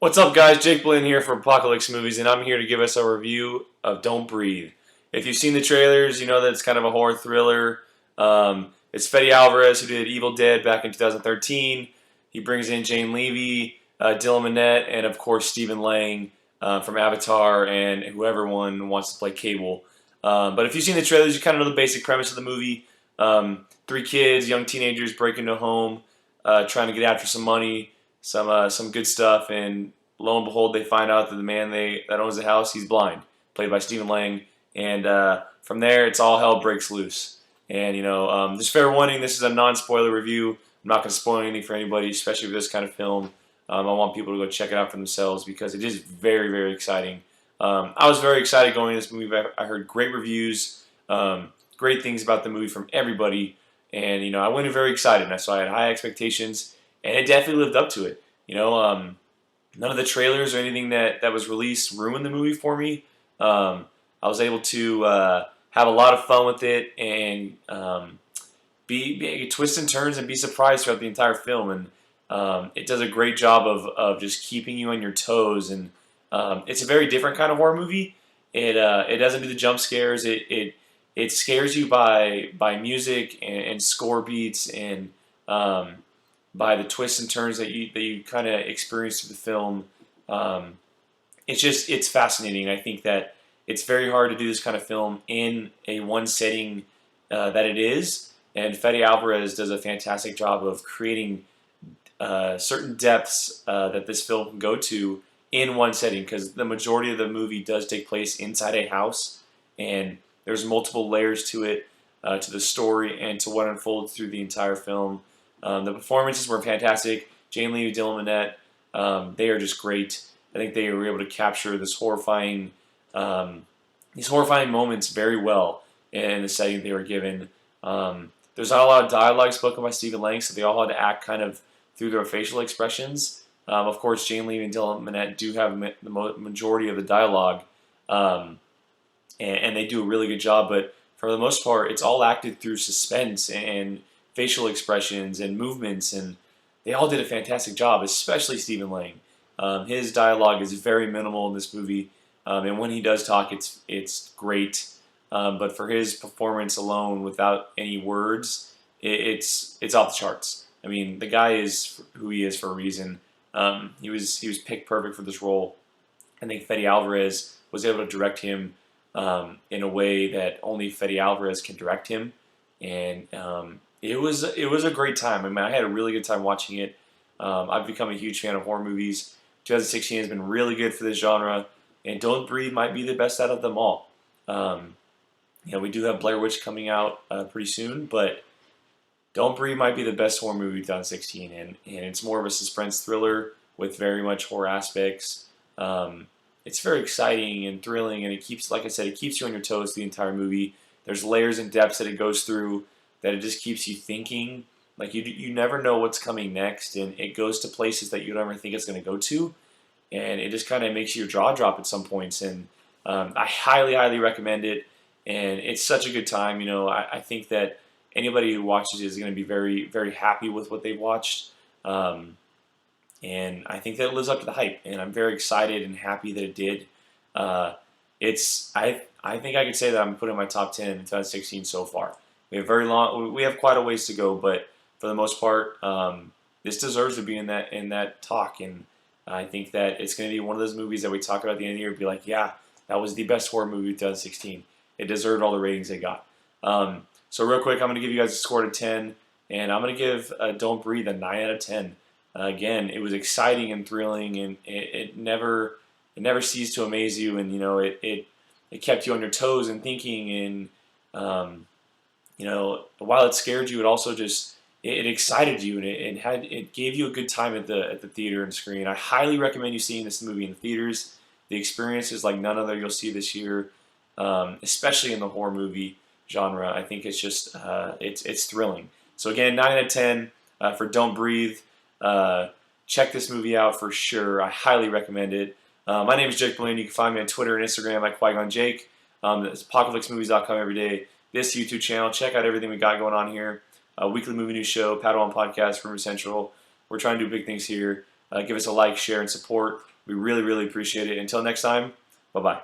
What's up, guys? Jake Blinn here from Apocalypse Movies, and I'm here to give us a review of Don't Breathe. If you've seen the trailers, you know that it's kind of a horror thriller. It's Fede Alvarez, who did Evil Dead back in 2013. He brings in Jane Levy, Dylan Minnette, and of course Stephen Lang from Avatar, and whoever one wants to play Cable. But if you've seen the trailers, you kind of know the basic premise of the movie. Three kids, young teenagers, break into a home, trying to get after some money, some good stuff, and lo and behold, they find out that the man that owns the house, he's blind, played by Stephen Lang, and from there, it's all hell breaks loose. And just fair warning, this is a non-spoiler review. I'm not going to spoil anything for anybody, especially with this kind of film. I want people to go check it out for themselves because it is very, very exciting. I was very excited going to this movie. I heard great reviews, great things about the movie from everybody, and I went in very excited. So I had high expectations, and it definitely lived up to it. None of the trailers or anything that was released ruined the movie for me. I was able to have a lot of fun with it and be twists and turns and be surprised throughout the entire film. And it does a great job of just keeping you on your toes. And it's a very different kind of horror movie. It doesn't do the jump scares. It scares you by music and score beats and by the twists and turns that you kind of experience through the film. It's fascinating. I think that it's very hard to do this kind of film in a one setting that it is, and Fede Alvarez does a fantastic job of creating certain depths that this film can go to in one setting, because the majority of the movie does take place inside a house, and there's multiple layers to it, to the story, and to what unfolds through the entire film. The performances were fantastic. Jane Lee, Dylan Minnette, they are just great. I think they were able to capture these horrifying moments very well in the setting they were given. There's not a lot of dialogue spoken by Stephen Lang, so they all had to act kind of through their facial expressions. Of course, Jane Lee and Dylan Minnette do have the majority of the dialogue, and they do a really good job. But for the most part, it's all acted through suspense and facial expressions and movements, and they all did a fantastic job, especially Stephen Lang. His dialogue is very minimal in this movie, and when he does talk, it's great. But for his performance alone, without any words, it's off the charts. I mean, the guy is who he is for a reason. He was picked perfect for this role. I think Fede Alvarez was able to direct him in a way that only Fede Alvarez can direct him, and it was a great time. I mean, I had a really good time watching it. I've become a huge fan of horror movies. 2016 has been really good for this genre, and Don't Breathe might be the best out of them all. We do have Blair Witch coming out pretty soon, but Don't Breathe might be the best horror movie of 2016, and it's more of a suspense thriller with very much horror aspects. It's very exciting and thrilling, and it keeps, like I said, it keeps you on your toes the entire movie. There's layers and depths that it goes through that it just keeps you thinking. Like you never know what's coming next, and it goes to places that you don't ever think it's going to go to, and it just kind of makes your jaw drop at some points. And I highly, highly recommend it, and it's such a good time. I think that anybody who watches it is going to be very, very happy with what they've watched, and I think that it lives up to the hype, and I'm very excited and happy that it did. I think I could say that I'm putting my top 10 in 2016 so far. We have quite a ways to go, but for the most part, this deserves to be in that talk, and I think that it's going to be one of those movies that we talk about at the end of the year and be like, yeah, that was the best horror movie of 2016. It deserved all the ratings it got. So real quick, I'm going to give you guys a score to 10, and I'm going to give Don't Breathe a 9 out of 10. Again, it was exciting and thrilling, and it never ceased to amaze you, and it kept you on your toes and thinking, and while it scared you, it also just it excited you, and it gave you a good time at the theater and screen. I highly recommend you seeing this movie in the theaters. The experience is like none other you'll see this year, especially in the horror movie genre. I think it's just it's thrilling. So again, 9 out of 10 for Don't Breathe. Check this movie out for sure. I highly recommend it. My name is Jake Blinn. You can find me on Twitter and Instagram at Qui-Gon Jake. It's apocalypsemovies.com every day. This YouTube channel. Check out everything we got going on here. Weekly movie news show, Padawan podcast, Rumor Central. We're trying to do big things here. Give us a like, share, and support. We really, really appreciate it. Until next time, bye-bye.